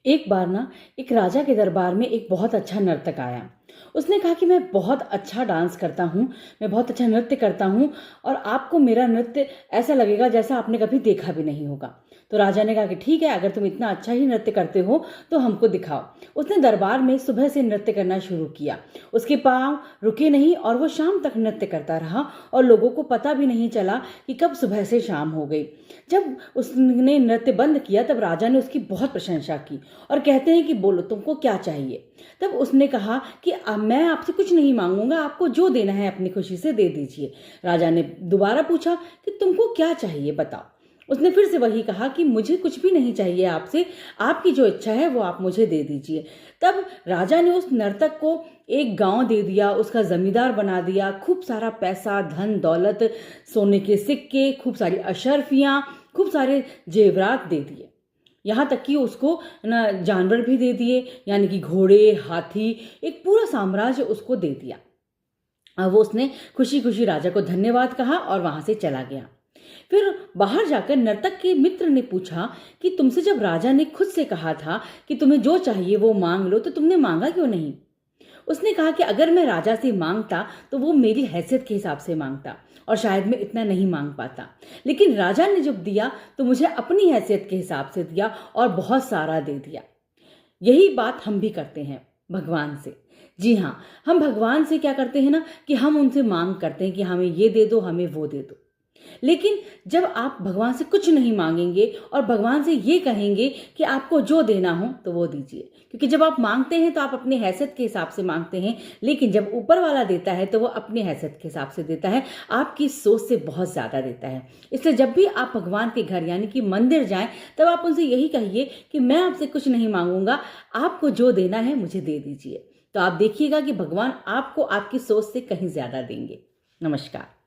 एक बार ना एक राजा के दरबार में एक बहुत अच्छा नर्तक आया। उसने कहा कि मैं बहुत अच्छा डांस करता हूँ, मैं बहुत अच्छा नृत्य करता हूँ और आपको मेरा नृत्य ऐसा लगेगा जैसा आपने कभी देखा भी नहीं होगा। तो राजा ने कहा कि ठीक है, अगर तुम इतना अच्छा ही नृत्य करते हो तो हमको दिखाओ। उसने दरबार में सुबह से नृत्य करना शुरू किया। उसके पाँव रुके नहीं और वो शाम तक नृत्य करता रहा और लोगों को पता भी नहीं चला कि कब सुबह से शाम हो गई। जब उसने नृत्य बंद किया तब राजा ने उसकी बहुत प्रशंसा की और कहते हैं कि बोलो तुमको क्या चाहिए। तब उसने कहा कि मैं आपसे कुछ नहीं मांगूंगा, आपको जो देना है अपनी खुशी से दे दीजिए। राजा ने दोबारा पूछा कि तुमको क्या चाहिए बताओ। उसने फिर से वही कहा कि मुझे कुछ भी नहीं चाहिए आपसे, आपकी जो इच्छा है वो आप मुझे दे दीजिए। तब राजा ने उस नर्तक को एक गांव दे दिया, उसका जमींदार बना दिया, खूब सारा पैसा, धन दौलत, सोने के सिक्के, खूब सारी अशर्फियां, खूब सारे जेवरात दे दिए। यहाँ तक कि उसको न जानवर भी दे दिए, यानी कि घोड़े, हाथी, एक पूरा साम्राज्य उसको दे दिया। अब वो उसने खुशी खुशी राजा को धन्यवाद कहा और वहां से चला गया। फिर बाहर जाकर नर्तक के मित्र ने पूछा कि तुमसे जब राजा ने खुद से कहा था कि तुम्हें जो चाहिए वो मांग लो, तो तुमने मांगा क्यों नहीं? उसने कहा कि अगर मैं राजा से मांगता तो वो मेरी हैसियत के हिसाब से मांगता और शायद मैं इतना नहीं मांग पाता, लेकिन राजा ने जब दिया तो मुझे अपनी हैसियत के हिसाब से दिया और बहुत सारा दे दिया। यही बात हम भी करते हैं भगवान से। जी हाँ, हम भगवान से क्या करते हैं ना कि हम उनसे मांग करते हैं कि हमें ये दे दो, हमें वो दे दो। लेकिन जब आप भगवान से कुछ नहीं मांगेंगे और भगवान से ये कहेंगे कि आपको जो देना हो तो वो दीजिए, क्योंकि जब आप मांगते हैं तो आप अपनी हैसियत के हिसाब से मांगते हैं, लेकिन जब ऊपर वाला देता है तो वो अपनी हैसियत के हिसाब से देता है, आपकी सोच से बहुत ज़्यादा देता है। इसलिए जब भी आप भगवान के घर यानी कि मंदिर जाएं तब आप उनसे यही कहिए कि मैं आपसे कुछ नहीं मांगूंगा, आपको जो देना है मुझे दे दीजिए। तो आप देखिएगा कि भगवान आपको आपकी सोच से कहीं ज़्यादा देंगे। नमस्कार।